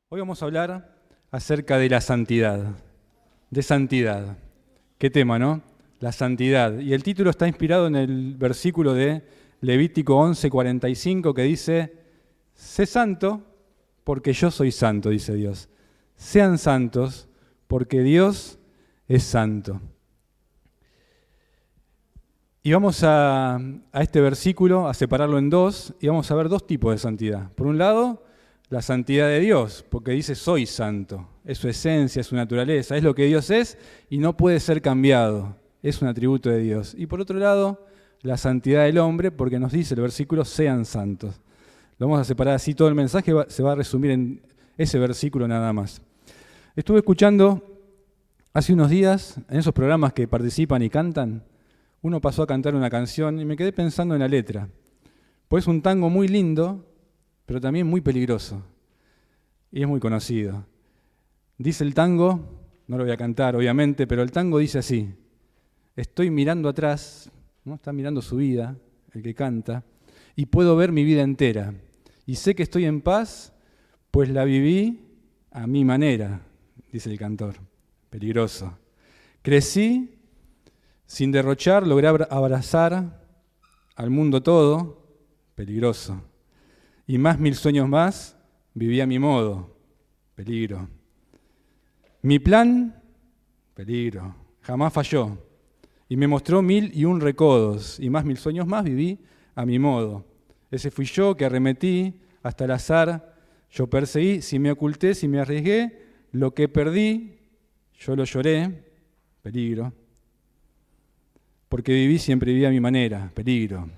Hoy vamos a hablar acerca de la santidad, de santidad. ¿Qué tema, no? La santidad. Y el título está inspirado en el versículo de Levítico 11:45 que dice: sé santo porque yo soy santo, dice Dios. Sean santos porque Dios es santo. Y vamos a este versículo a separarlo en dos y vamos a ver dos tipos de santidad. Por un lado, la santidad de Dios, porque dice soy santo. Es su esencia, es su naturaleza, es lo que Dios es y no puede ser cambiado. Es un atributo de Dios. Y por otro lado, la santidad del hombre, porque nos dice el versículo sean santos. Lo vamos a separar así, todo el mensaje se va a resumir en ese versículo nada más. Estuve escuchando hace unos días, en esos programas que participan y cantan, uno pasó a cantar una canción y me quedé pensando en la letra. Pues es un tango muy lindo, pero también muy peligroso. Y es muy conocido. Dice el tango, no lo voy a cantar obviamente, pero el tango dice así: estoy mirando atrás, ¿no? Está mirando su vida, el que canta, y puedo ver mi vida entera. Y sé que estoy en paz, pues la viví a mi manera, dice el cantor. Peligroso. Crecí sin derrochar, logré abrazar al mundo todo, peligroso. Y más 1000 sueños más, viví a mi modo, peligro. Mi plan, peligro, jamás falló. Y me mostró 1001 recodos, y más 1000 sueños más, viví a mi modo. Ese fui yo que arremetí hasta el azar, yo perseguí, si me oculté, si me arriesgué, lo que perdí, yo lo lloré, peligro. Porque viví, siempre viví a mi manera, peligro.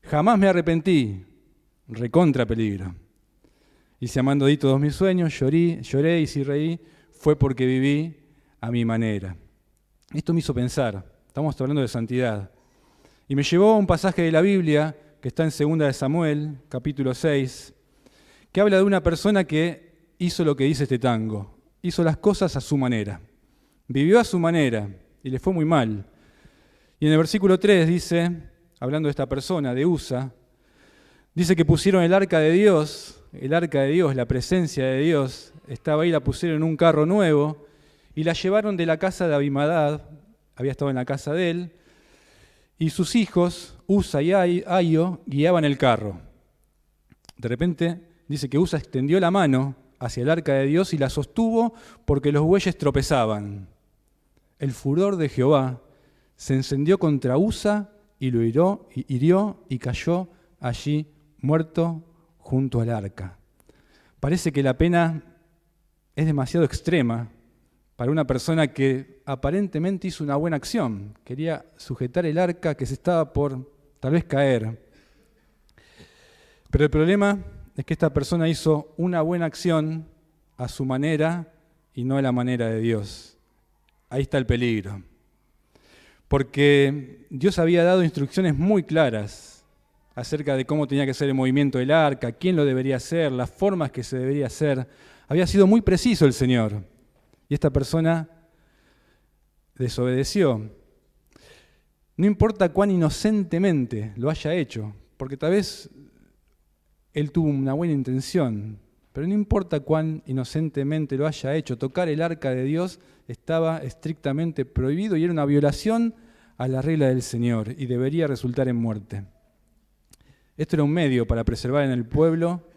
Jamás me arrepentí, recontra peligro. Hice amando di todos mis sueños, lloré y si reí, fue porque viví a mi manera. Esto me hizo pensar, estamos hablando de santidad, y me llevó a un pasaje de la Biblia que está en 2 de Samuel, capítulo 6, que habla de una persona que hizo lo que dice este tango, hizo las cosas a su manera, vivió a su manera y le fue muy mal. Y en el versículo 3 dice, hablando de esta persona, de Usa, dice que pusieron el arca de Dios, la presencia de Dios, estaba ahí, la pusieron en un carro nuevo y la llevaron de la casa de Abimadab, había estado en la casa de él, y sus hijos, Usa y Aio, guiaban el carro. De repente dice que Usa extendió la mano hacia el arca de Dios y la sostuvo porque los bueyes tropezaban. El furor de Jehová se encendió contra Usa y lo hirió y cayó allí muerto junto al arca. Parece que la pena es demasiado extrema para una persona que aparentemente hizo una buena acción. Quería sujetar el arca que se estaba por tal vez caer. Pero el problema es que esta persona hizo una buena acción a su manera y no a la manera de Dios. Ahí está el peligro. Porque Dios había dado instrucciones muy claras acerca de cómo tenía que ser el movimiento del arca, quién lo debería hacer, las formas que se debería hacer. Había sido muy preciso el Señor. Y esta persona desobedeció. No importa cuán inocentemente lo haya hecho, porque tal vez él tuvo una buena intención, pero no importa cuán inocentemente lo haya hecho, tocar el arca de Dios estaba estrictamente prohibido y era una violación a la regla del Señor y debería resultar en muerte. Esto era un medio para preservar en el pueblo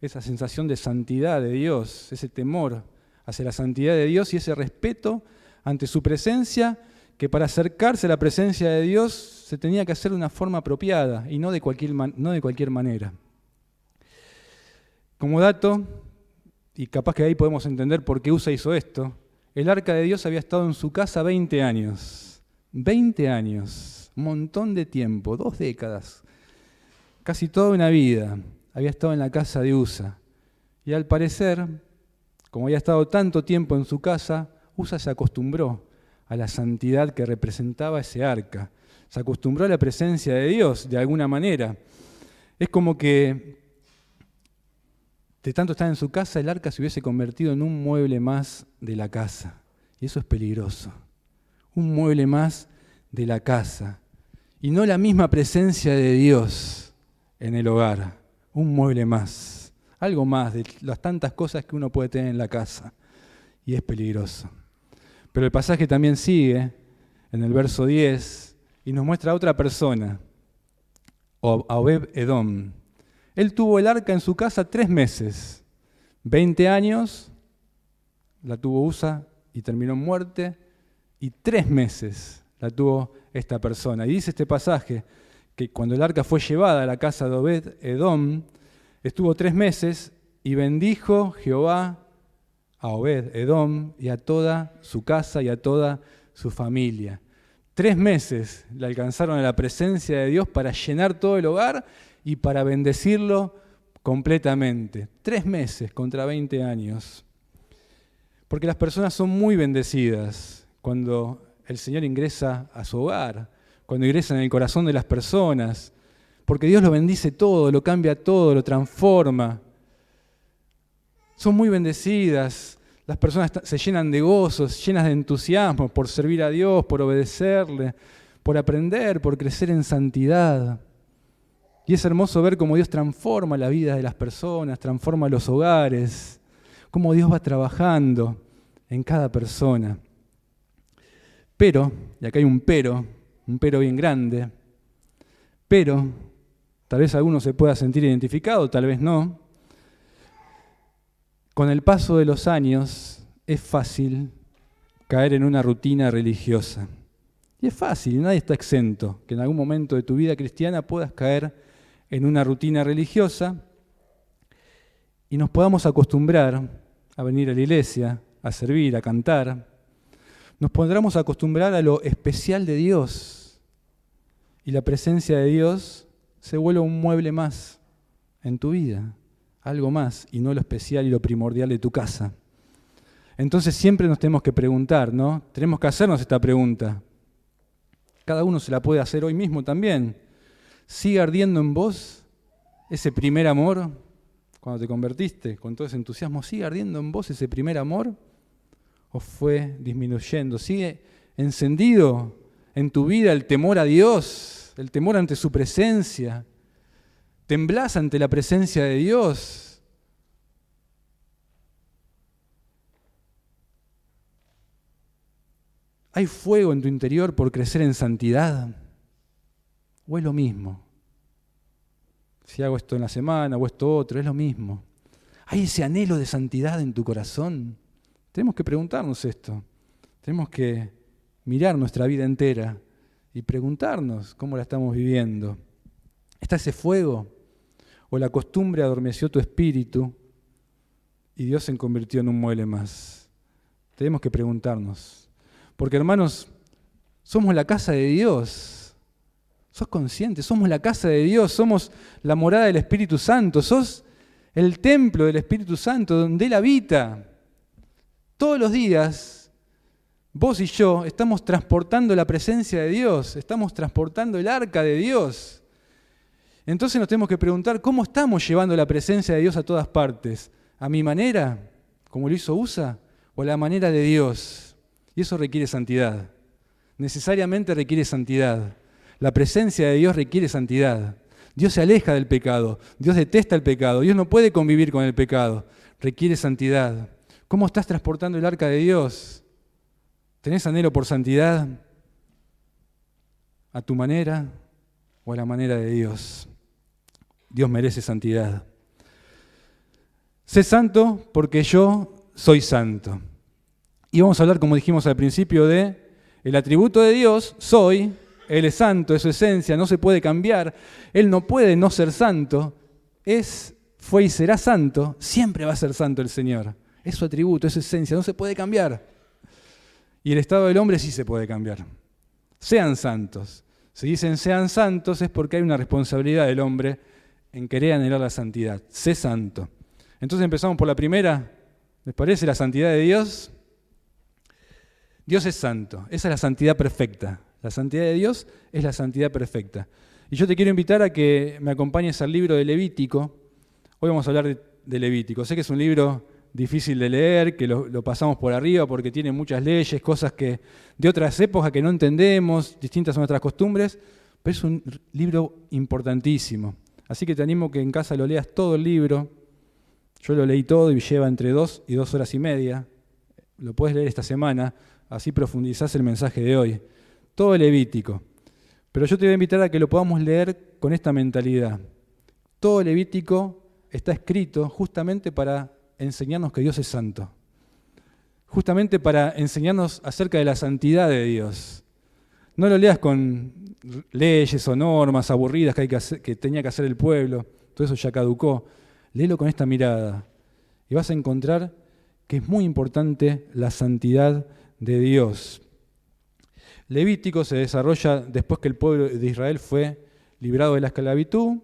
esa sensación de santidad de Dios, ese temor hacia la santidad de Dios y ese respeto ante su presencia, que para acercarse a la presencia de Dios se tenía que hacer de una forma apropiada y no de cualquier manera. Como dato, y capaz que ahí podemos entender por qué Usa hizo esto, el arca de Dios había estado en su casa 20 años. 20 años, un montón de tiempo, 2 décadas, casi toda una vida había estado en la casa de Usa. Y al parecer, como había estado tanto tiempo en su casa, Usa se acostumbró a la santidad que representaba ese arca. Se acostumbró a la presencia de Dios de alguna manera. Es como que de tanto estar en su casa, el arca se hubiese convertido en un mueble más de la casa. Y eso es peligroso. Un mueble más de la casa. Y no la misma presencia de Dios en el hogar. Un mueble más. algo más de las tantas cosas que uno puede tener en la casa, y es peligroso. Pero el pasaje también sigue en el verso 10 y nos muestra a otra persona, a Obed-Edom. Él tuvo el arca en su casa 3 meses, 20 años, la tuvo Usa y terminó en muerte, y 3 meses la tuvo esta persona. Y dice este pasaje que cuando el arca fue llevada a la casa de Obed-Edom, estuvo 3 meses y bendijo Jehová a Obed-Edom y a toda su casa y a toda su familia. 3 meses le alcanzaron a la presencia de Dios para llenar todo el hogar y para bendecirlo completamente. 3 meses contra 20 años. Porque las personas son muy bendecidas cuando el Señor ingresa a su hogar, cuando ingresa en el corazón de las personas, porque Dios lo bendice todo, lo cambia todo, lo transforma. Son muy bendecidas, las personas se llenan de gozos, llenas de entusiasmo por servir a Dios, por obedecerle, por aprender, por crecer en santidad. Y es hermoso ver cómo Dios transforma la vida de las personas, transforma los hogares, cómo Dios va trabajando en cada persona. Pero, y acá hay un pero bien grande, pero, tal vez alguno se pueda sentir identificado, tal vez no. Con el paso de los años es fácil caer en una rutina religiosa. Y es fácil, nadie está exento, que en algún momento de tu vida cristiana puedas caer en una rutina religiosa y nos podamos acostumbrar a venir a la iglesia, a servir, a cantar. Nos podremos acostumbrar a lo especial de Dios y la presencia de Dios se vuelve un mueble más en tu vida, algo más y no lo especial y lo primordial de tu casa. Entonces siempre nos tenemos que preguntar, ¿no? Tenemos que hacernos esta pregunta. Cada uno se la puede hacer hoy mismo también. ¿Sigue ardiendo en vos ese primer amor cuando te convertiste con todo ese entusiasmo? ¿Sigue ardiendo en vos ese primer amor? ¿O fue disminuyendo? ¿Sigue encendido en tu vida el temor a Dios, el temor ante su presencia? ¿Temblás ante la presencia de Dios? ¿Hay fuego en tu interior por crecer en santidad? ¿O es lo mismo? Si hago esto en la semana o esto otro, es lo mismo. ¿Hay ese anhelo de santidad en tu corazón? Tenemos que preguntarnos esto. Tenemos que mirar nuestra vida entera y preguntarnos cómo la estamos viviendo. ¿Está ese fuego? ¿O la costumbre adormeció tu espíritu y Dios se convirtió en un mueble más? Tenemos que preguntarnos. Porque, hermanos, somos la casa de Dios. ¿Sos consciente? Somos la casa de Dios, somos la morada del Espíritu Santo, sos el templo del Espíritu Santo donde Él habita. Todos los días, vos y yo estamos transportando la presencia de Dios, estamos transportando el arca de Dios. Entonces nos tenemos que preguntar, ¿cómo estamos llevando la presencia de Dios a todas partes? ¿A mi manera, como lo hizo Usa, o a la manera de Dios? Y eso requiere santidad. Necesariamente requiere santidad. La presencia de Dios requiere santidad. Dios se aleja del pecado, Dios detesta el pecado, Dios no puede convivir con el pecado. Requiere santidad. ¿Cómo estás transportando el arca de Dios? ¿Tenés anhelo por santidad? ¿A tu manera o a la manera de Dios? Dios merece santidad. Sé santo porque yo soy santo. Y vamos a hablar, como dijimos al principio, de el atributo de Dios, soy. Él es santo, es su esencia, no se puede cambiar. Él no puede no ser santo. Fue y será santo. Siempre va a ser santo el Señor. Es su atributo, es su esencia, no se puede cambiar. Y el estado del hombre sí se puede cambiar. Sean santos. Si dicen sean santos es porque hay una responsabilidad del hombre en querer anhelar la santidad. Sé santo. Entonces empezamos por la primera. ¿Les parece la santidad de Dios? Dios es santo. Esa es la santidad perfecta. La santidad de Dios es la santidad perfecta. Y yo te quiero invitar a que me acompañes al libro de Levítico. Hoy vamos a hablar de Levítico. Sé que es un libro difícil de leer, que lo pasamos por arriba porque tiene muchas leyes, cosas que de otras épocas que no entendemos, distintas a nuestras costumbres, pero es un libro importantísimo. Así que te animo que en casa lo leas todo el libro, Yo lo leí todo y lleva entre 2 y 2 horas y media. Lo puedes leer esta semana, así profundizás el mensaje de hoy. Todo Levítico. Pero yo te voy a invitar a que lo podamos leer con esta mentalidad. Todo Levítico está escrito justamente para enseñarnos que Dios es santo. Justamente para enseñarnos acerca de la santidad de Dios. No lo leas con leyes o normas aburridas que tenía que hacer el pueblo. Todo eso ya caducó. Léelo con esta mirada y vas a encontrar que es muy importante la santidad de Dios. Levítico se desarrolla después que el pueblo de Israel fue librado de la esclavitud,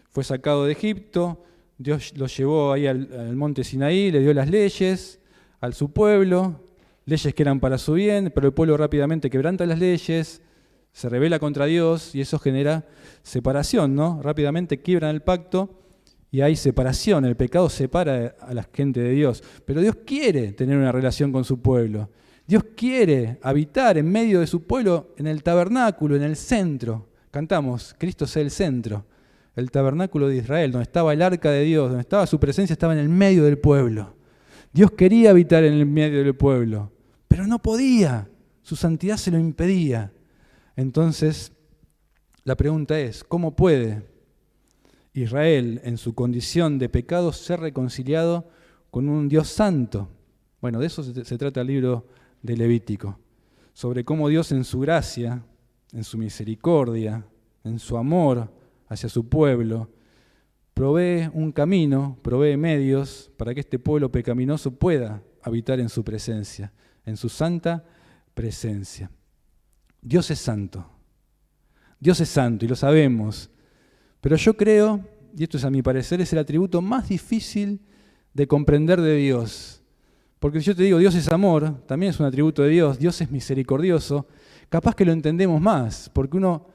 fue sacado de Egipto, Dios los llevó ahí al monte Sinaí, le dio las leyes a su pueblo, leyes que eran para su bien, pero el pueblo rápidamente quebranta las leyes, se rebela contra Dios y eso genera separación, ¿no? Rápidamente quiebran el pacto y hay separación, el pecado separa a la gente de Dios. Pero Dios quiere tener una relación con su pueblo. Dios quiere habitar en medio de su pueblo, en el tabernáculo, en el centro. Cantamos, Cristo sea el centro, el tabernáculo de Israel, donde estaba el arca de Dios, donde estaba su presencia, estaba en el medio del pueblo. Dios quería habitar en el medio del pueblo, pero no podía, su santidad se lo impedía. Entonces, la pregunta es, ¿cómo puede Israel, en su condición de pecado, ser reconciliado con un Dios santo? Bueno, de eso se trata el libro de Levítico, sobre cómo Dios en su gracia, en su misericordia, en su amor hacia su pueblo, provee un camino, provee medios para que este pueblo pecaminoso pueda habitar en su presencia, en su santa presencia. Dios es santo y lo sabemos, pero yo creo, y esto es a mi parecer, es el atributo más difícil de comprender de Dios. Porque si yo te digo Dios es amor, también es un atributo de Dios, Dios es misericordioso, capaz que lo entendemos más, porque uno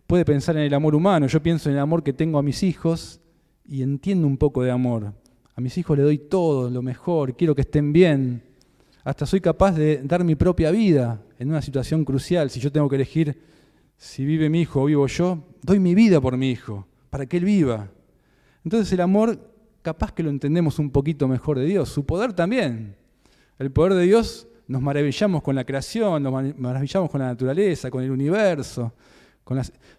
puede pensar en el amor humano, yo pienso en el amor que tengo a mis hijos y entiendo un poco de amor. A mis hijos le doy todo, lo mejor, quiero que estén bien, hasta soy capaz de dar mi propia vida en una situación crucial. Si yo tengo que elegir si vive mi hijo o vivo yo, doy mi vida por mi hijo, para que él viva. Entonces el amor capaz que lo entendemos un poquito mejor de Dios, su poder también. El poder de Dios, nos maravillamos con la creación, nos maravillamos con la naturaleza, con el universo,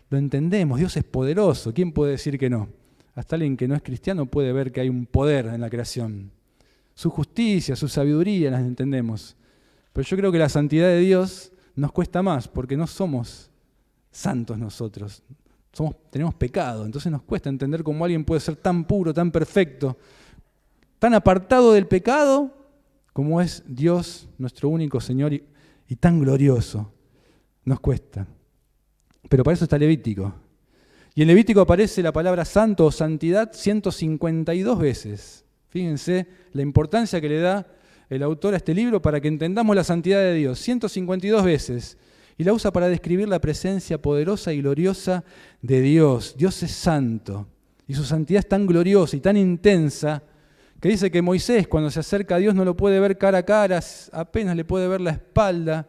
lo entendemos, Dios es poderoso, ¿quién puede decir que no? Hasta alguien que no es cristiano puede ver que hay un poder en la creación. Su justicia, su sabiduría las entendemos. Pero yo creo que la santidad de Dios nos cuesta más, porque no somos santos nosotros. Tenemos pecado, entonces nos cuesta entender cómo alguien puede ser tan puro, tan perfecto, tan apartado del pecado, como es Dios, nuestro único Señor, y tan glorioso. Nos cuesta. Pero para eso está Levítico. Y en Levítico aparece la palabra santo o santidad 152 veces. Fíjense la importancia que le da el autor a este libro para que entendamos la santidad de Dios. 152 veces. Y la usa para describir la presencia poderosa y gloriosa de Dios. Dios es santo. Y su santidad es tan gloriosa y tan intensa que dice que Moisés, cuando se acerca a Dios, no lo puede ver cara a cara, apenas le puede ver la espalda.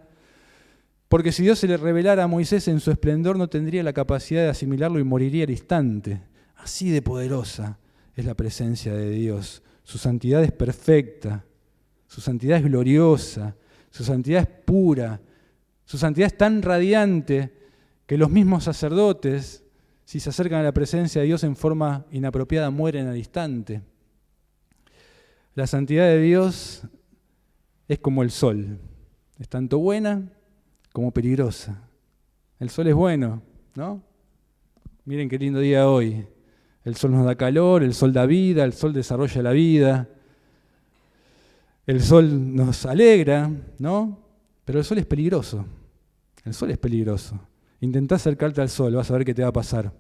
Porque si Dios se le revelara a Moisés en su esplendor, no tendría la capacidad de asimilarlo y moriría al instante. Así de poderosa es la presencia de Dios. Su santidad es perfecta, su santidad es gloriosa, su santidad es pura, su santidad es tan radiante que los mismos sacerdotes, si se acercan a la presencia de Dios en forma inapropiada, mueren al instante. La santidad de Dios es como el sol, es tanto buena como peligrosa. El sol es bueno, ¿no? Miren qué lindo día hoy. El sol nos da calor, el sol da vida, el sol desarrolla la vida. El sol nos alegra, ¿no? Pero el sol es peligroso. El sol es peligroso. Intentá acercarte al sol, vas a ver qué te va a pasar.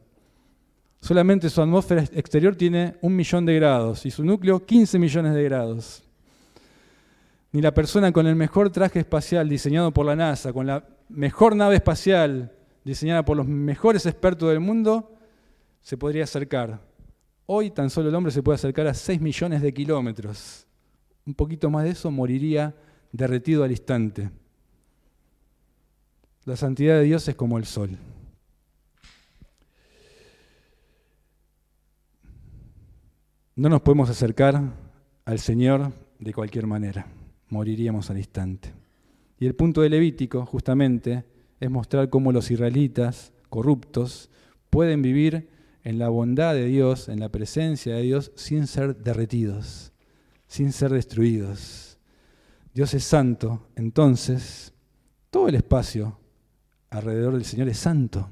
Solamente su atmósfera exterior tiene 1 millón de grados y su núcleo 15 millones de grados. Ni la persona con el mejor traje espacial diseñado por la NASA, con la mejor nave espacial diseñada por los mejores expertos del mundo, se podría acercar. Hoy tan solo el hombre se puede acercar a 6 millones de kilómetros. Un poquito más de eso moriría derretido al instante. La santidad de Dios es como el sol. No nos podemos acercar al Señor de cualquier manera. Moriríamos al instante. Y el punto de Levítico, justamente, es mostrar cómo los israelitas corruptos pueden vivir en la bondad de Dios, en la presencia de Dios, sin ser derretidos, sin ser destruidos. Dios es santo, entonces todo el espacio alrededor del Señor es santo.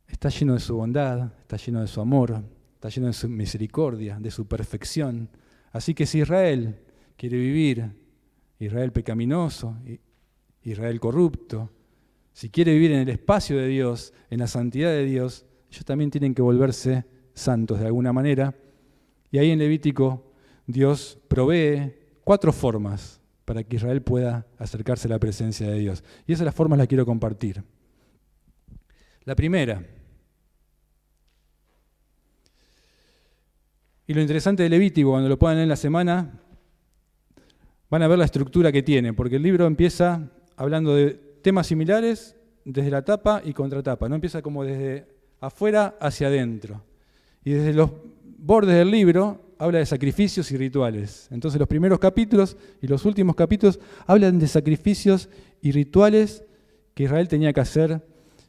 Está lleno de su bondad, está lleno de su amor, está lleno de su misericordia, de su perfección. Así que si Israel quiere vivir, Israel pecaminoso, Israel corrupto, si quiere vivir en el espacio de Dios, en la santidad de Dios, ellos también tienen que volverse santos de alguna manera. Y ahí en Levítico Dios provee 4 formas para que Israel pueda acercarse a la presencia de Dios. Y esas las formas las quiero compartir. La primera, y lo interesante de Levítico, cuando lo puedan leer en la semana, van a ver la estructura que tiene, porque el libro empieza hablando de temas similares desde la tapa y contratapa, no empieza como desde afuera hacia adentro. Y desde los bordes del libro habla de sacrificios y rituales. Entonces los primeros capítulos y los últimos capítulos hablan de sacrificios y rituales que Israel tenía que hacer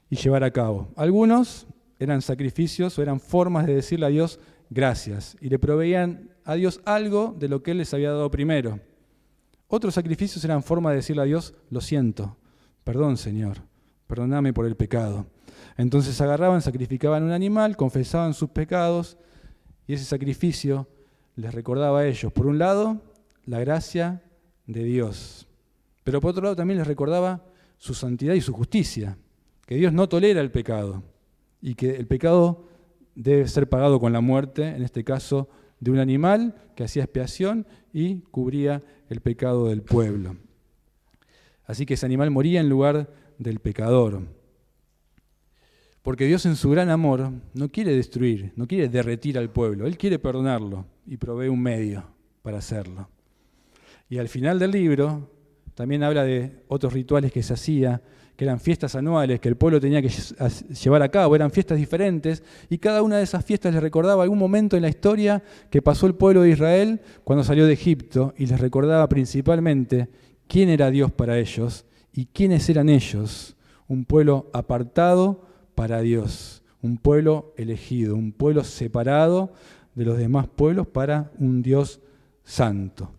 y llevar a cabo. Algunos eran sacrificios o eran formas de decirle a Dios gracias y le proveían a Dios algo de lo que Él les había dado primero. Otros sacrificios eran formas de decirle a Dios, lo siento, perdón Señor, perdóname por el pecado. Entonces agarraban, sacrificaban un animal, confesaban sus pecados y ese sacrificio les recordaba a ellos, por un lado, la gracia de Dios, pero por otro lado también les recordaba su santidad y su justicia, que Dios no tolera el pecado y que el pecado debe ser pagado con la muerte, en este caso de un animal que hacía expiación y cubría el pecado del pueblo. Así que ese animal moría en lugar del pecador. Porque Dios en su gran amor no quiere destruir, no quiere derretir al pueblo, Él quiere perdonarlo y provee un medio para hacerlo. Y al final del libro también habla de otros rituales que se hacía, que eran fiestas anuales que el pueblo tenía que llevar a cabo, eran fiestas diferentes, y cada una de esas fiestas les recordaba algún momento en la historia que pasó el pueblo de Israel cuando salió de Egipto, y les recordaba principalmente quién era Dios para ellos y quiénes eran ellos, un pueblo apartado para Dios, un pueblo elegido, un pueblo separado de los demás pueblos para un Dios santo.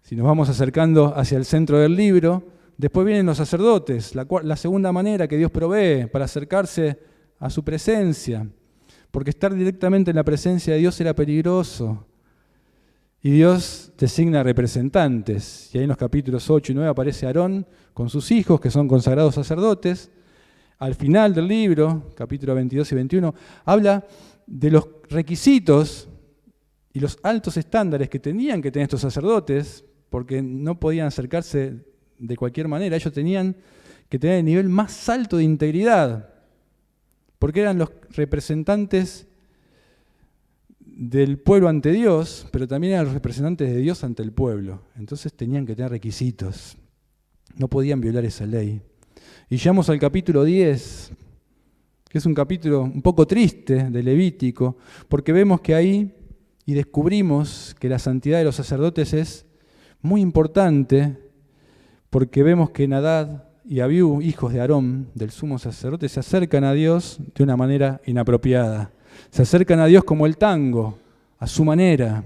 Si nos vamos acercando hacia el centro del libro, después vienen los sacerdotes, la segunda manera que Dios provee para acercarse a su presencia, porque estar directamente en la presencia de Dios era peligroso. Y Dios designa representantes, y ahí en los capítulos 8 y 9 aparece Aarón con sus hijos, que son consagrados sacerdotes. Al final del libro, capítulos 22 y 21, habla de los requisitos y los altos estándares que tenían que tener estos sacerdotes, porque no podían acercarse de cualquier manera, ellos tenían que tener el nivel más alto de integridad, porque eran los representantes del pueblo ante Dios, pero también eran los representantes de Dios ante el pueblo. Entonces tenían que tener requisitos, no podían violar esa ley. Y llegamos al capítulo 10, que es un capítulo un poco triste de Levítico, porque vemos que ahí, y descubrimos que la santidad de los sacerdotes es muy importante, porque vemos que Nadab y Abiú, hijos de Aarón, del sumo sacerdote, se acercan a Dios de una manera inapropiada. Se acercan a Dios como el tango, a su manera,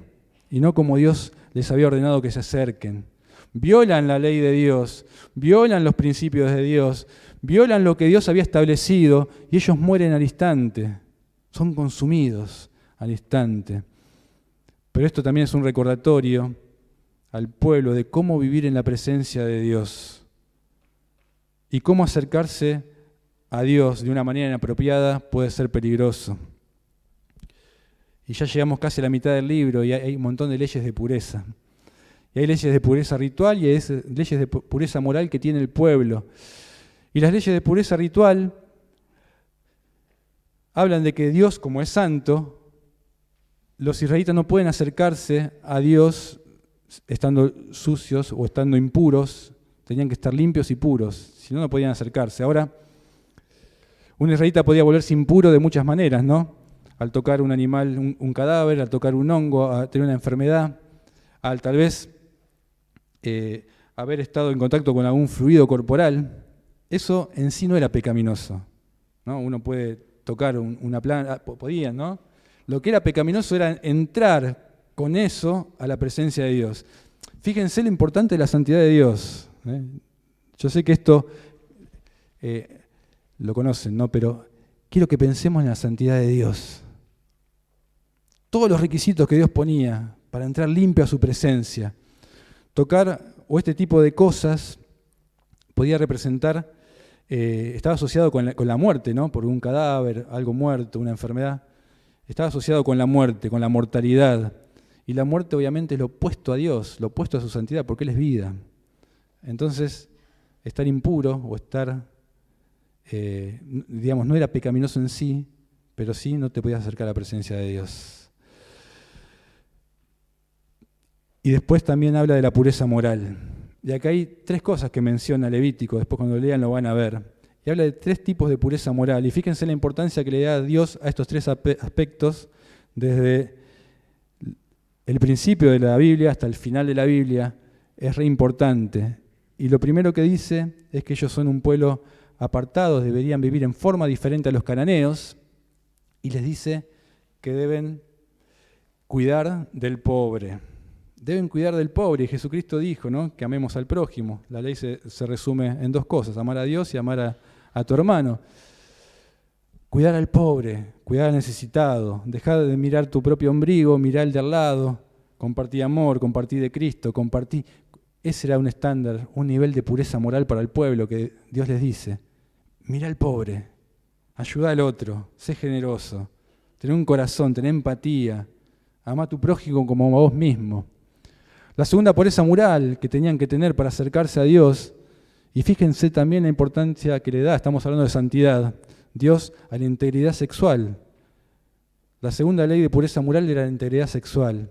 y no como Dios les había ordenado que se acerquen. Violan la ley de Dios, violan los principios de Dios, violan lo que Dios había establecido y ellos mueren al instante, son consumidos al instante. Pero esto también es un recordatorio al pueblo de cómo vivir en la presencia de Dios y cómo acercarse a Dios de una manera inapropiada puede ser peligroso. Y ya llegamos casi a la mitad del libro y hay un montón de leyes de pureza. Y hay leyes de pureza ritual y hay leyes de pureza moral que tiene el pueblo. Y las leyes de pureza ritual hablan de que Dios, como es santo, los israelitas no pueden acercarse a Dios estando sucios o estando impuros, tenían que estar limpios y puros, si no, no podían acercarse. Ahora, un israelita podía volverse impuro de muchas maneras, ¿no? al tocar un animal, un cadáver, al tocar un hongo, a tener una enfermedad, al tal vez haber estado en contacto con algún fluido corporal. Eso en sí no era pecaminoso, ¿no? Uno puede tocar una planta, podían, ¿no? Lo que era pecaminoso era entrar con eso a la presencia de Dios. Fíjense lo importante de la santidad de Dios. Yo sé que esto lo conocen, ¿no? Pero quiero que pensemos en la santidad de Dios. Todos los requisitos que Dios ponía para entrar limpio a su presencia, tocar o este tipo de cosas podía representar, estaba asociado con la muerte, ¿no? Por un cadáver, algo muerto, una enfermedad. Estaba asociado con la muerte, con la mortalidad. Y la muerte obviamente es lo opuesto a Dios, lo opuesto a su santidad, porque Él es vida. Entonces, estar impuro o estar, digamos, no era pecaminoso en sí, pero sí no te podías acercar a la presencia de Dios. Y después también habla de la pureza moral. Y acá hay 3 cosas que menciona Levítico, después cuando lean lo van a ver. Y habla de 3 tipos de pureza moral. Y fíjense la importancia que le da Dios a estos 3 aspectos desde el principio de la Biblia hasta el final de la Biblia. Es re importante. Y lo primero que dice es que ellos son un pueblo apartado, deberían vivir en forma diferente a los cananeos. Y les dice que deben cuidar del pobre. Deben cuidar del pobre. Y Jesucristo dijo, ¿no?, que amemos al prójimo. La ley se resume en 2 cosas, amar a Dios y amar a tu hermano. Cuidar al pobre, cuidar al necesitado, dejar de mirar tu propio ombligo, mirar el de al lado, compartir amor, compartir de Cristo, compartir. Ese era un estándar, un nivel de pureza moral para el pueblo que Dios les dice. Mira al pobre, ayuda al otro, sé generoso, ten un corazón, ten empatía, ama a tu prójimo como a vos mismo. La segunda pureza moral que tenían que tener para acercarse a Dios, y fíjense también la importancia que le da, estamos hablando de santidad, Dios a la integridad sexual. La segunda ley de pureza moral era la integridad sexual.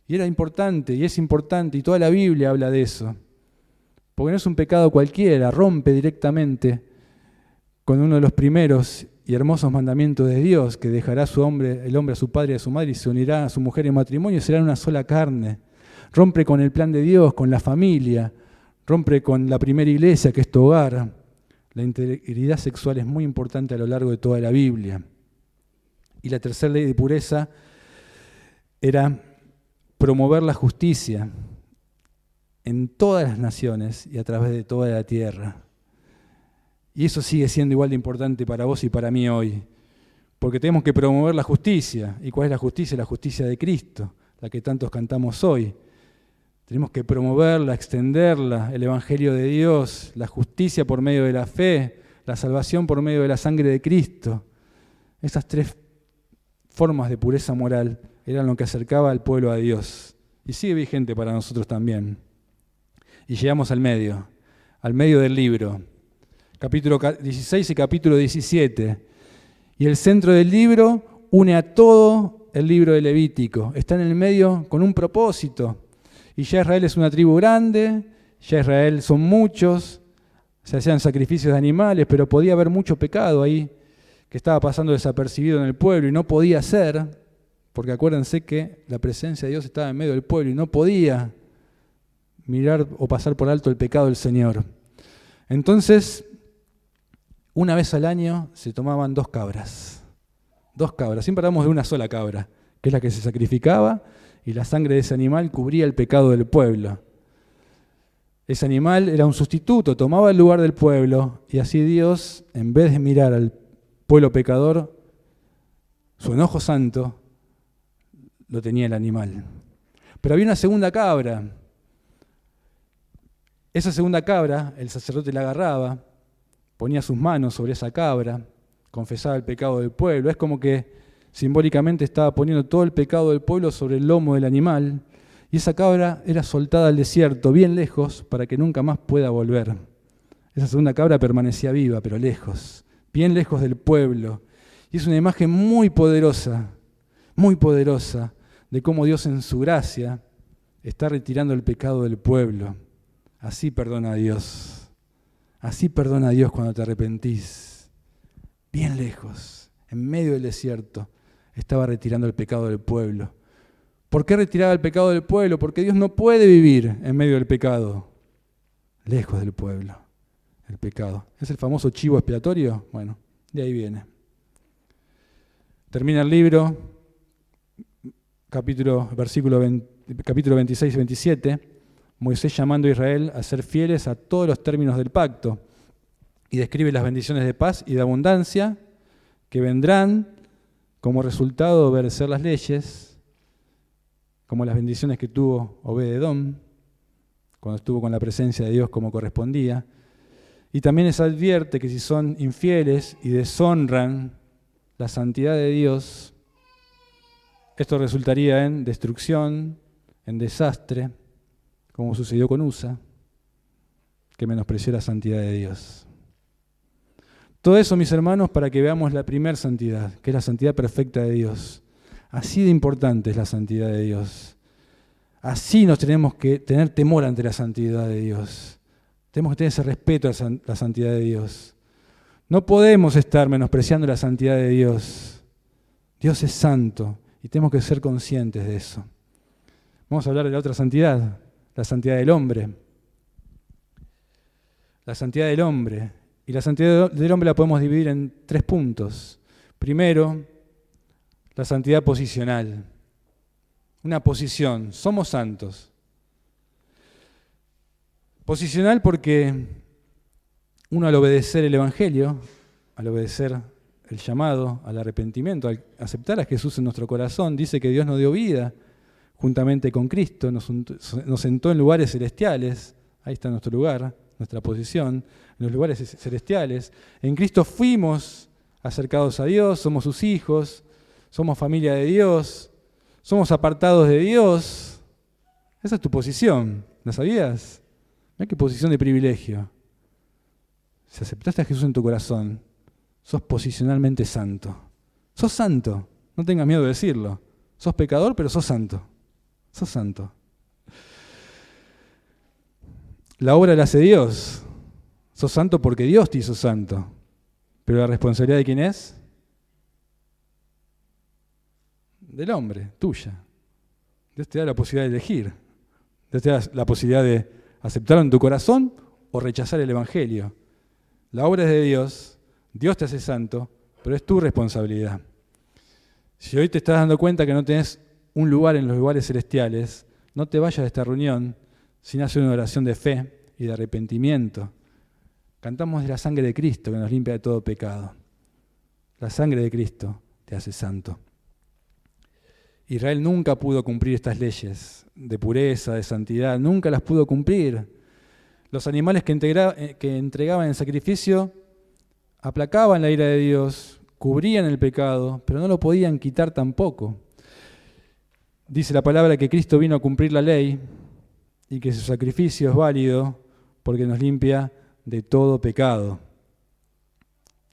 Y era importante, y es importante, y toda la Biblia habla de eso. Porque no es un pecado cualquiera, rompe directamente con uno de los primeros y hermosos mandamientos de Dios, que dejará el hombre a su padre y a su madre y se unirá a su mujer en matrimonio y serán una sola carne. Rompe con el plan de Dios, con la familia, rompe con la primera iglesia que es tu hogar. La integridad sexual es muy importante a lo largo de toda la Biblia. Y la tercera ley de pureza era promover la justicia en todas las naciones y a través de toda la tierra. Y eso sigue siendo igual de importante para vos y para mí hoy, porque tenemos que promover la justicia. ¿Y cuál es la justicia? La justicia de Cristo, la que tantos cantamos hoy. Tenemos que promoverla, extenderla, el Evangelio de Dios, la justicia por medio de la fe, la salvación por medio de la sangre de Cristo. Esas 3 formas de pureza moral eran lo que acercaba al pueblo a Dios. Y sigue vigente para nosotros también. Y llegamos al medio del libro, capítulo 16 y capítulo 17. Y el centro del libro une a todo el libro de Levítico. Está en el medio con un propósito. Y ya Israel es una tribu grande, ya Israel son muchos, se hacían sacrificios de animales, pero podía haber mucho pecado ahí que estaba pasando desapercibido en el pueblo y no podía ser, porque acuérdense que la presencia de Dios estaba en medio del pueblo y no podía mirar o pasar por alto el pecado del Señor. Entonces, una vez al año se tomaban 2 cabras. 2 cabras, siempre hablamos de una sola cabra, que es la que se sacrificaba, y la sangre de ese animal cubría el pecado del pueblo. Ese animal era un sustituto, tomaba el lugar del pueblo, y así Dios, en vez de mirar al pueblo pecador, su enojo santo lo tenía el animal. Pero había una segunda cabra. Esa segunda cabra, el sacerdote la agarraba, ponía sus manos sobre esa cabra, confesaba el pecado del pueblo. Es como que simbólicamente estaba poniendo todo el pecado del pueblo sobre el lomo del animal, y esa cabra era soltada al desierto, bien lejos, para que nunca más pueda volver. Esa segunda cabra permanecía viva, pero lejos, bien lejos del pueblo. Y es una imagen muy poderosa de cómo Dios en su gracia está retirando el pecado del pueblo. Así perdona a Dios. Así perdona a Dios cuando te arrepentís. Bien lejos, en medio del desierto, estaba retirando el pecado del pueblo. ¿Por qué retiraba el pecado del pueblo? Porque Dios no puede vivir en medio del pecado, lejos del pueblo, el pecado. ¿Es el famoso chivo expiatorio? Bueno, de ahí viene. Termina el libro, capítulo 26 y 27, Moisés llamando a Israel a ser fieles a todos los términos del pacto, y describe las bendiciones de paz y de abundancia que vendrán como resultado de obedecer las leyes, como las bendiciones que tuvo Obed-Edom, cuando estuvo con la presencia de Dios como correspondía. Y también les advierte que si son infieles y deshonran la santidad de Dios, esto resultaría en destrucción, en desastre, como sucedió con Usa, que menospreció la santidad de Dios. Todo eso, mis hermanos, para que veamos la primera santidad, que es la santidad perfecta de Dios. Así de importante es la santidad de Dios. Así nos tenemos que tener temor ante la santidad de Dios. Tenemos que tener ese respeto a la santidad de Dios. No podemos estar menospreciando la santidad de Dios. Dios es santo y tenemos que ser conscientes de eso. Vamos a hablar de la otra santidad, la santidad del hombre. La santidad del hombre. Y la santidad del hombre la podemos dividir en 3 puntos. Primero, la santidad posicional. Una posición. Somos santos. Posicional porque uno al obedecer el Evangelio, al obedecer el llamado al arrepentimiento, al aceptar a Jesús en nuestro corazón, dice que Dios nos dio vida juntamente con Cristo, nos sentó en lugares celestiales, ahí está nuestro lugar, nuestra posición, en los lugares celestiales. En Cristo fuimos acercados a Dios, somos sus hijos, somos familia de Dios, somos apartados de Dios. Esa es tu posición, ¿la sabías? Mirá qué posición de privilegio. Si aceptaste a Jesús en tu corazón, sos posicionalmente santo. Sos santo, no tengas miedo de decirlo. Sos pecador, pero sos santo. Sos santo. La obra la hace Dios. Sos santo porque Dios te hizo santo. Pero la responsabilidad de quién es? Del hombre, tuya. Dios te da la posibilidad de elegir. Dios te da la posibilidad de aceptarlo en tu corazón o rechazar el Evangelio. La obra es de Dios, Dios te hace santo, pero es tu responsabilidad. Si hoy te estás dando cuenta que no tenés un lugar en los lugares celestiales, no te vayas de esta reunión sin hacer una oración de fe y de arrepentimiento. Cantamos de la sangre de Cristo que nos limpia de todo pecado. La sangre de Cristo te hace santo. Israel nunca pudo cumplir estas leyes de pureza, de santidad, nunca las pudo cumplir. Los animales que entregaban en sacrificio aplacaban la ira de Dios, cubrían el pecado, pero no lo podían quitar tampoco. Dice la palabra que Cristo vino a cumplir la ley y que su sacrificio es válido porque nos limpia de todo pecado.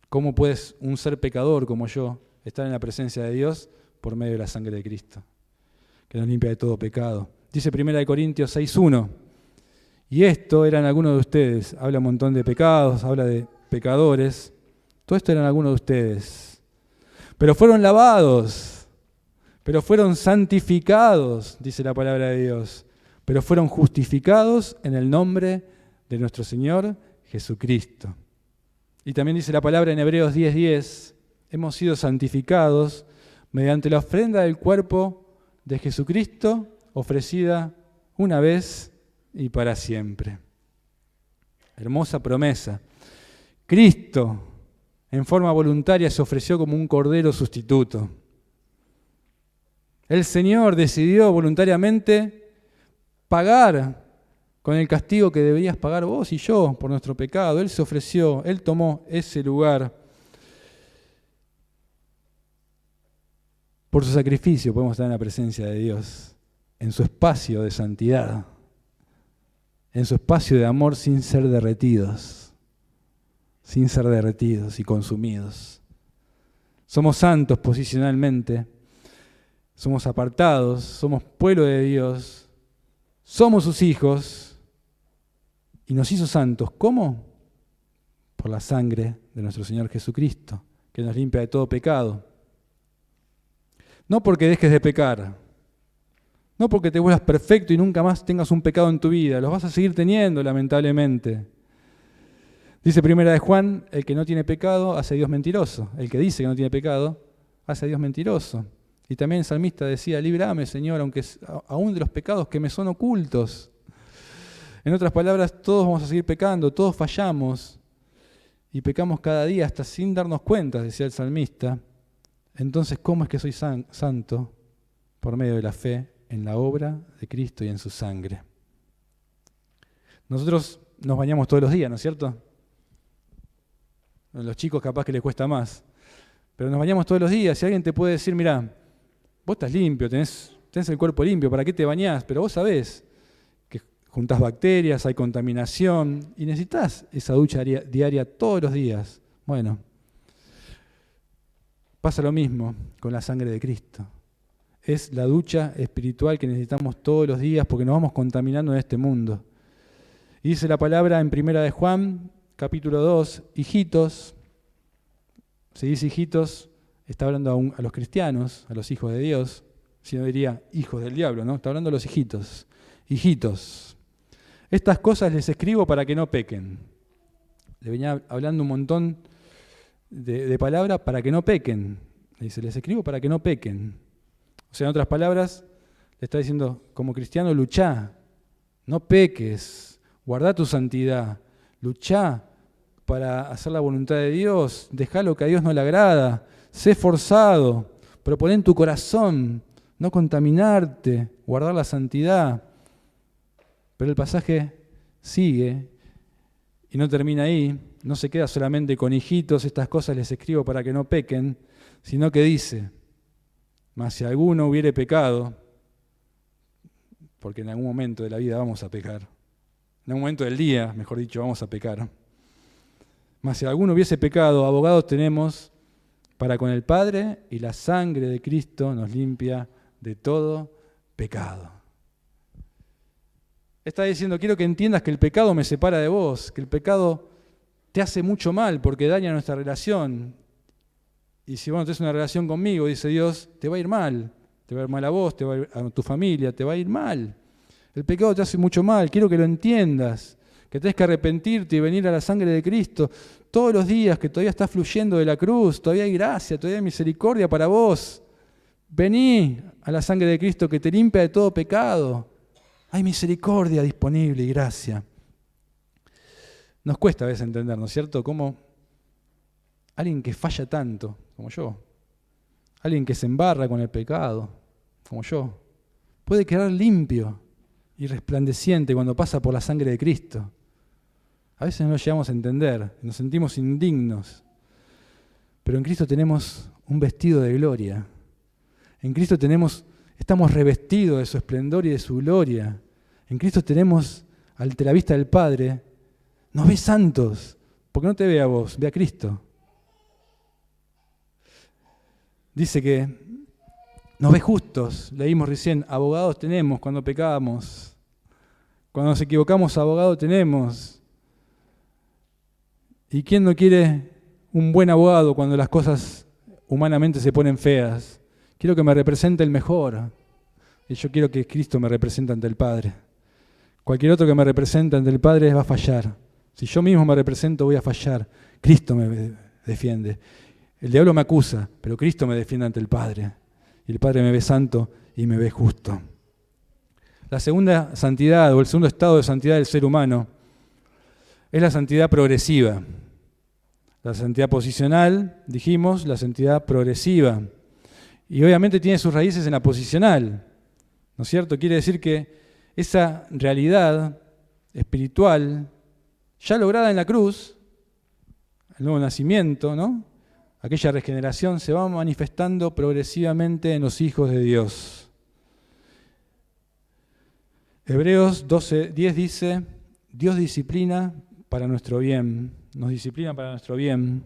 ¿Cómo puedes un ser pecador como yo estar en la presencia de Dios? Por medio de la sangre de Cristo, que nos limpia de todo pecado. Dice 1 Corintios 6:1, y esto eran algunos de ustedes. Habla un montón de pecados, habla de pecadores. Todo esto eran algunos de ustedes. Pero fueron lavados, pero fueron santificados, dice la palabra de Dios. Pero fueron justificados en el nombre de nuestro Señor Jesucristo. Y también dice la palabra en Hebreos 10:10, hemos sido santificados mediante la ofrenda del cuerpo de Jesucristo, ofrecida una vez y para siempre. Hermosa promesa. Cristo, en forma voluntaria, se ofreció como un cordero sustituto. El Señor decidió voluntariamente pagar con el castigo que deberías pagar vos y yo por nuestro pecado. Él se ofreció, Él tomó ese lugar. Por su sacrificio podemos estar en la presencia de Dios, en su espacio de santidad, en su espacio de amor sin ser derretidos y consumidos. Somos santos posicionalmente, somos apartados, somos pueblo de Dios, somos sus hijos y nos hizo santos. ¿Cómo? Por la sangre de nuestro Señor Jesucristo, que nos limpia de todo pecado. No porque dejes de pecar, no porque te vuelvas perfecto y nunca más tengas un pecado en tu vida, los vas a seguir teniendo lamentablemente. Dice Primera de Juan, el que no tiene pecado hace a Dios mentiroso. El que dice que no tiene pecado hace a Dios mentiroso. Y también el salmista decía, líbrame, Señor, aunque aún de los pecados que me son ocultos. En otras palabras, todos vamos a seguir pecando, todos fallamos. Y pecamos cada día hasta sin darnos cuenta, decía el salmista. Entonces, ¿cómo es que soy santo? Por medio de la fe en la obra de Cristo y en su sangre. Nosotros nos bañamos todos los días, ¿no es cierto? A los chicos capaz que les cuesta más. Pero nos bañamos todos los días. Si alguien te puede decir, mirá, vos estás limpio, tenés el cuerpo limpio, ¿para qué te bañás? Pero vos sabés que juntás bacterias, hay contaminación y necesitas esa ducha diaria todos los días. Bueno, pasa lo mismo con la sangre de Cristo. Es la ducha espiritual que necesitamos todos los días porque nos vamos contaminando en este mundo. Y dice la palabra en Primera de Juan, capítulo 2, hijitos. Se dice hijitos, está hablando a los cristianos, a los hijos de Dios. Si no diría hijos del diablo, ¿no? Está hablando a los hijitos. Hijitos, estas cosas les escribo para que no pequen. Le venía hablando un montón de palabras para que no pequen. Le dice, les escribo para que no pequen. O sea, en otras palabras, le está diciendo, como cristiano, luchá, no peques, guardá tu santidad, luchá para hacer la voluntad de Dios, dejá lo que a Dios no le agrada, sé esforzado, proponé en tu corazón no contaminarte, guardar la santidad. Pero el pasaje sigue y no termina ahí, no se queda solamente con hijitos, estas cosas les escribo para que no pequen, sino que dice, mas si alguno hubiere pecado, porque en algún momento de la vida vamos a pecar, en algún momento del día, mejor dicho, vamos a pecar. Mas si alguno hubiese pecado, abogados tenemos para con el Padre, y la sangre de Cristo nos limpia de todo pecado. Está diciendo, quiero que entiendas que el pecado me separa de vos, que el pecado te hace mucho mal porque daña nuestra relación. Y si vos no tenés una relación conmigo, dice Dios, te va a ir mal. Te va a ir mal a vos, te va a ir a tu familia, te va a ir mal. El pecado te hace mucho mal, quiero que lo entiendas, que tenés que arrepentirte y venir a la sangre de Cristo. Todos los días que todavía estás fluyendo de la cruz, todavía hay gracia, todavía hay misericordia para vos. Vení a la sangre de Cristo que te limpia de todo pecado. Hay misericordia disponible y gracia. Nos cuesta a veces entender, ¿no es cierto? Cómo alguien que falla tanto como yo, alguien que se embarra con el pecado como yo, puede quedar limpio y resplandeciente cuando pasa por la sangre de Cristo. A veces no lo llegamos a entender, nos sentimos indignos, pero en Cristo tenemos un vestido de gloria. En Cristo estamos revestidos de su esplendor y de su gloria. En Cristo tenemos, ante la vista del Padre, nos ve santos, porque no te ve a vos, ve a Cristo. Dice que nos ve justos, leímos recién, abogados tenemos cuando pecamos. Cuando nos equivocamos, abogado tenemos. ¿Y quién no quiere un buen abogado cuando las cosas humanamente se ponen feas? Quiero que me represente el mejor. Y yo quiero que Cristo me represente ante el Padre. Cualquier otro que me represente ante el Padre va a fallar. Si yo mismo me represento, voy a fallar. Cristo me defiende. El diablo me acusa, pero Cristo me defiende ante el Padre. Y el Padre me ve santo y me ve justo. La segunda santidad, o el segundo estado de santidad del ser humano, es la santidad progresiva. La santidad posicional, dijimos, la santidad progresiva. Y obviamente tiene sus raíces en la posicional, ¿no es cierto? Quiere decir que esa realidad espiritual, ya lograda en la cruz, el nuevo nacimiento, ¿no? Aquella regeneración se va manifestando progresivamente en los hijos de Dios. Hebreos 12:10 dice, Dios disciplina para nuestro bien, nos disciplina para nuestro bien,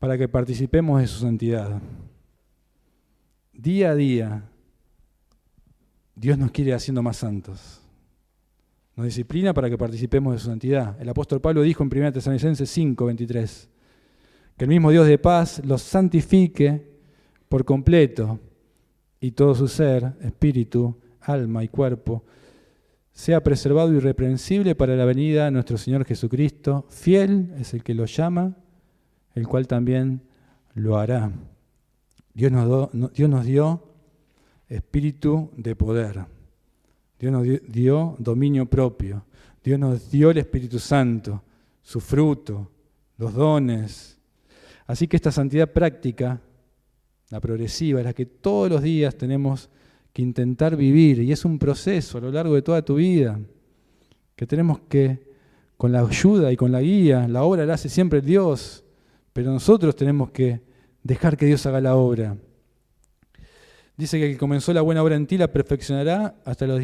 para que participemos de su santidad. Día a día, Dios nos quiere haciendo más santos. Nos disciplina para que participemos de su santidad. El apóstol Pablo dijo en 1 Tesalonicenses 5:23, que el mismo Dios de paz los santifique por completo, y todo su ser, espíritu, alma y cuerpo, sea preservado irreprensible para la venida de nuestro Señor Jesucristo. Fiel es el que lo llama, el cual también lo hará. Dios nos dio espíritu de poder. Dios nos dio dominio propio. Dios nos dio el Espíritu Santo, su fruto, los dones. Así que esta santidad práctica, la progresiva, es la que todos los días tenemos que intentar vivir, y es un proceso a lo largo de toda tu vida, que tenemos que, con la ayuda y con la guía, la obra la hace siempre Dios, pero nosotros tenemos que dejar que Dios haga la obra. Dice que el que comenzó la buena obra en ti la perfeccionará hasta el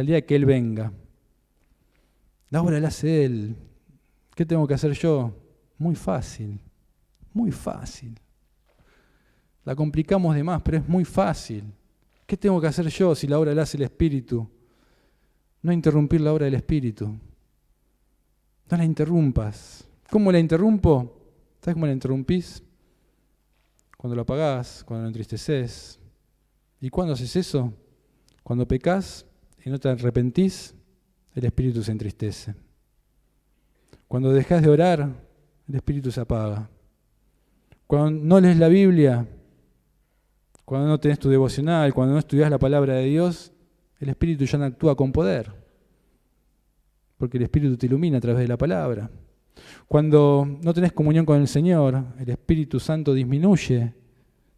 día que Él venga. La obra la hace Él. ¿Qué tengo que hacer yo? Muy fácil, muy fácil. La complicamos de más, pero es muy fácil. ¿Qué tengo que hacer yo si la obra la hace el Espíritu? No interrumpir la obra del Espíritu. No la interrumpas. ¿Cómo la interrumpo? ¿Sabes cómo la interrumpís? Cuando lo apagás, cuando lo entristeces. ¿Y cuándo haces eso? Cuando pecás y no te arrepentís, el Espíritu se entristece. Cuando dejás de orar, el Espíritu se apaga. Cuando no lees la Biblia, cuando no tenés tu devocional, cuando no estudias la palabra de Dios, el Espíritu ya no actúa con poder, porque el Espíritu te ilumina a través de la palabra. Cuando no tenés comunión con el Señor, el Espíritu Santo disminuye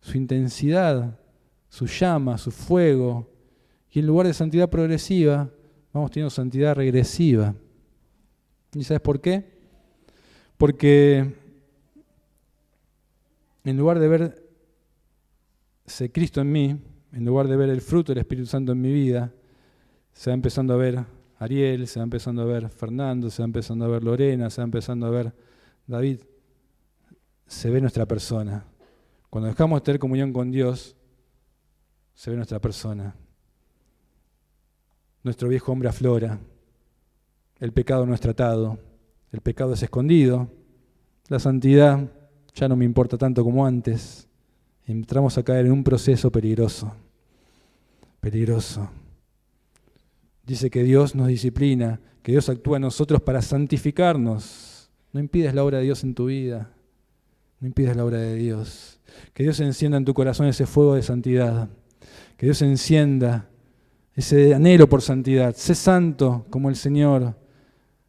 su intensidad, su llama, su fuego, y en lugar de santidad progresiva, vamos teniendo santidad regresiva. ¿Y sabes por qué? Porque en lugar de verse Cristo en mí, en lugar de ver el fruto del Espíritu Santo en mi vida, se va empezando a ver Ariel, se va empezando a ver Fernando, se va empezando a ver Lorena, se va empezando a ver David. Se ve nuestra persona. Cuando dejamos de tener comunión con Dios, se ve nuestra persona. Nuestro viejo hombre aflora. El pecado no es tratado. El pecado es escondido. La santidad ya no me importa tanto como antes. Entramos a caer en un proceso peligroso. Peligroso. Dice que Dios nos disciplina, que Dios actúa en nosotros para santificarnos. No impides la obra de Dios en tu vida. No impides la obra de Dios. Que Dios encienda en tu corazón ese fuego de santidad. Que Dios encienda ese anhelo por santidad. Sé santo como el Señor.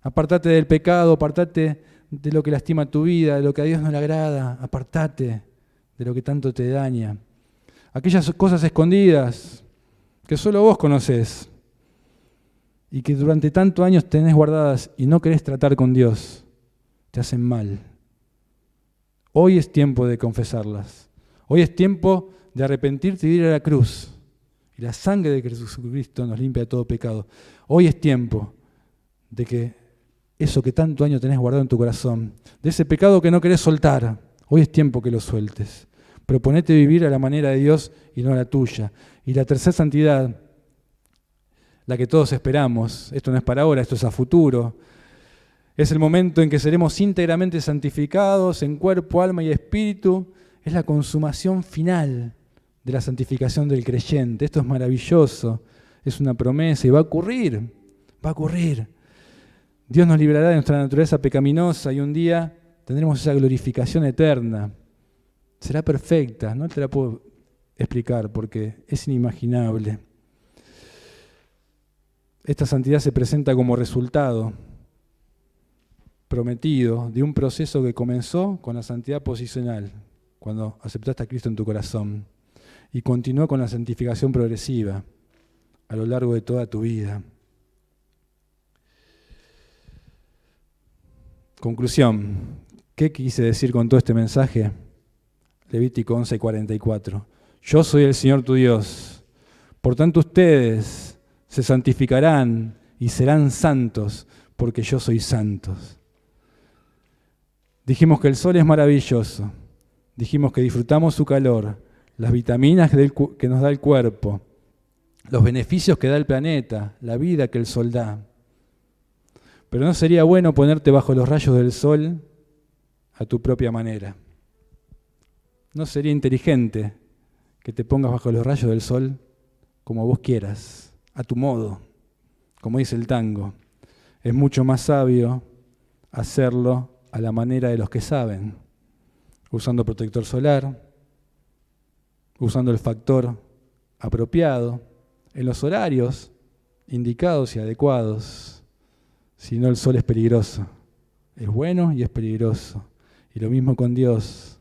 Apartate del pecado, apartate de lo que lastima tu vida, de lo que a Dios no le agrada. Apartate de lo que tanto te daña. Aquellas cosas escondidas que solo vos conocés y que durante tantos años tenés guardadas y no querés tratar con Dios, te hacen mal. Hoy es tiempo de confesarlas. Hoy es tiempo de arrepentirte y de ir a la cruz. Y la sangre de Jesucristo nos limpia de todo pecado. Hoy es tiempo de que eso que tanto años tenés guardado en tu corazón, de ese pecado que no querés soltar, hoy es tiempo que lo sueltes. Proponete vivir a la manera de Dios y no a la tuya. Y la tercera santidad, la que todos esperamos, esto no es para ahora, esto es a futuro, es el momento en que seremos íntegramente santificados en cuerpo, alma y espíritu, es la consumación final de la santificación del creyente. Esto es maravilloso, es una promesa y va a ocurrir, va a ocurrir. Dios nos librará de nuestra naturaleza pecaminosa y un día tendremos esa glorificación eterna. Será perfecta, no te la puedo explicar porque es inimaginable. Esta santidad se presenta como resultado prometido de un proceso que comenzó con la santidad posicional, cuando aceptaste a Cristo en tu corazón, y continuó con la santificación progresiva a lo largo de toda tu vida. Conclusión. ¿Qué quise decir con todo este mensaje? Levítico 11:44. Yo soy el Señor tu Dios. Por tanto ustedes se santificarán y serán santos, porque yo soy santo. Dijimos que el sol es maravilloso. Dijimos que disfrutamos su calor, las vitaminas que nos da el cuerpo, los beneficios que da el planeta, la vida que el sol da. Pero no sería bueno ponerte bajo los rayos del sol a tu propia manera. No sería inteligente que te pongas bajo los rayos del sol como vos quieras, a tu modo, como dice el tango. Es mucho más sabio hacerlo a la manera de los que saben, usando protector solar, usando el factor apropiado, en los horarios indicados y adecuados. Si no, el sol es peligroso. Es bueno y es peligroso. Y lo mismo con Dios.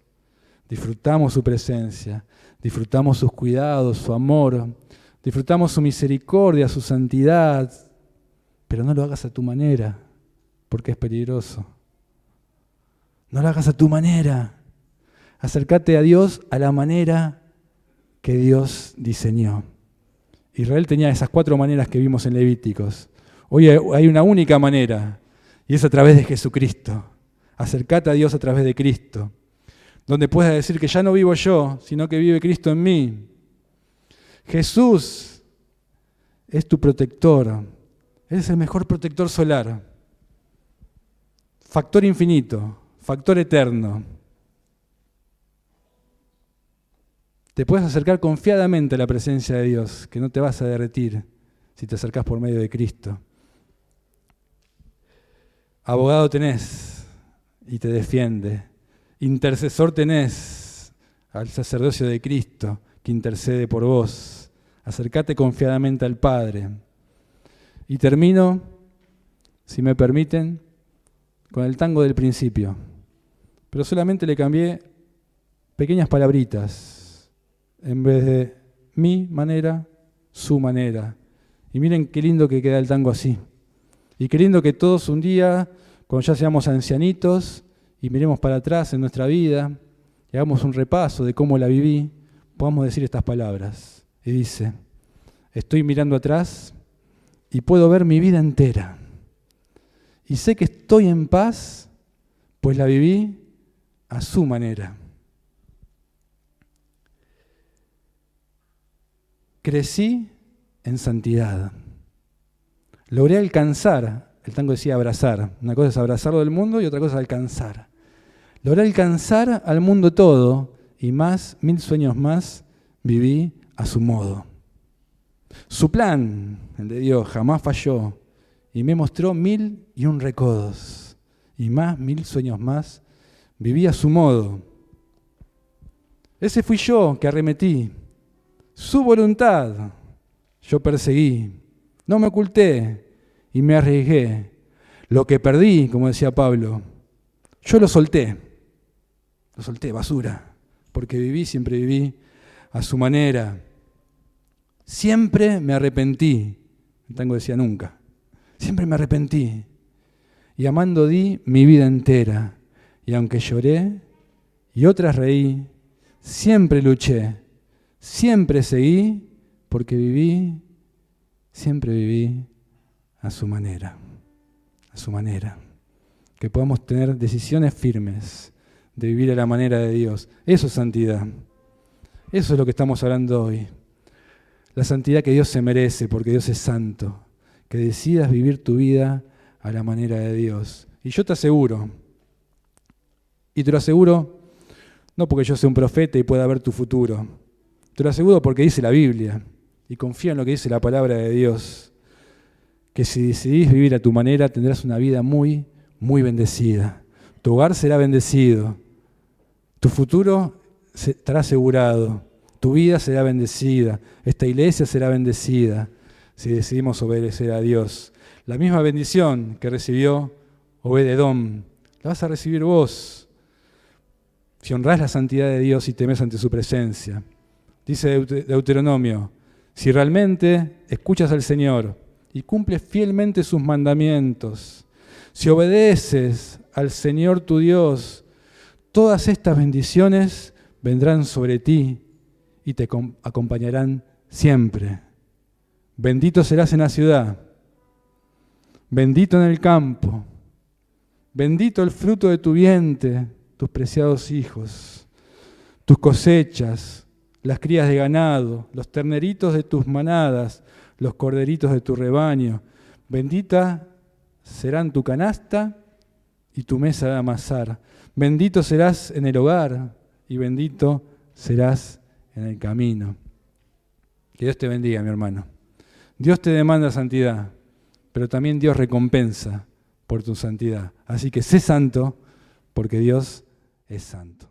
Disfrutamos su presencia, disfrutamos sus cuidados, su amor, disfrutamos su misericordia, su santidad, pero no lo hagas a tu manera, porque es peligroso. No lo hagas a tu manera. Acércate a Dios a la manera que Dios diseñó. Israel tenía esas 4 maneras que vimos en Levíticos. Hoy hay una única manera, y es a través de Jesucristo. Acércate a Dios a través de Cristo, donde puedas decir que ya no vivo yo, sino que vive Cristo en mí. Jesús es tu protector. Él es el mejor protector solar. Factor infinito, factor eterno. Te puedes acercar confiadamente a la presencia de Dios, que no te vas a derretir si te acercás por medio de Cristo. Abogado tenés y te defiende. Intercesor tenés al sacerdocio de Cristo que intercede por vos. Acércate confiadamente al Padre. Y termino, si me permiten, con el tango del principio. Pero solamente le cambié pequeñas palabritas. En vez de mi manera, su manera. Y miren qué lindo que queda el tango así. Y qué lindo que todos un día, cuando ya seamos ancianitos, y miremos para atrás en nuestra vida, y hagamos un repaso de cómo la viví, podamos decir estas palabras. Y dice, estoy mirando atrás y puedo ver mi vida entera. Y sé que estoy en paz, pues la viví a su manera. Crecí en santidad. Logré alcanzar, el tango decía abrazar, una cosa es abrazarlo del mundo y otra cosa es alcanzar. Logré alcanzar al mundo todo y más, 1000 sueños más, viví a su modo. Su plan, el de Dios, jamás falló y me mostró 1001 recodos y más, 1000 sueños más, viví a su modo. Ese fui yo que arremetí. Su voluntad yo perseguí, no me oculté y me arriesgué. Lo que perdí, como decía Pablo, yo lo solté, basura, porque siempre viví a su manera. Siempre me arrepentí, el tango decía nunca, siempre me arrepentí y amando di mi vida entera. Y aunque lloré y otras reí, siempre luché. Siempre seguí porque siempre viví a su manera, Que podamos tener decisiones firmes de vivir a la manera de Dios. Eso es santidad. Eso es lo que estamos hablando hoy. La santidad que Dios se merece porque Dios es santo. Que decidas vivir tu vida a la manera de Dios. Y yo te aseguro, y te lo aseguro no porque yo sea un profeta y pueda ver tu futuro, te lo aseguro porque dice la Biblia, y confía en lo que dice la palabra de Dios, que si decidís vivir a tu manera tendrás una vida muy, muy bendecida. Tu hogar será bendecido, tu futuro estará asegurado, tu vida será bendecida, esta iglesia será bendecida si decidimos obedecer a Dios. La misma bendición que recibió Obed-Edom, la vas a recibir vos si honrás la santidad de Dios y temes ante su presencia. Dice Deuteronomio, si realmente escuchas al Señor y cumples fielmente sus mandamientos, si obedeces al Señor tu Dios, todas estas bendiciones vendrán sobre ti y te acompañarán siempre. Bendito serás en la ciudad, bendito en el campo, bendito el fruto de tu vientre, tus preciados hijos, tus cosechas, las crías de ganado, los terneritos de tus manadas, los corderitos de tu rebaño. Bendita serán tu canasta y tu mesa de amasar. Bendito serás en el hogar y bendito serás en el camino. Que Dios te bendiga, mi hermano. Dios te demanda santidad, pero también Dios recompensa por tu santidad. Así que sé santo, porque Dios es santo.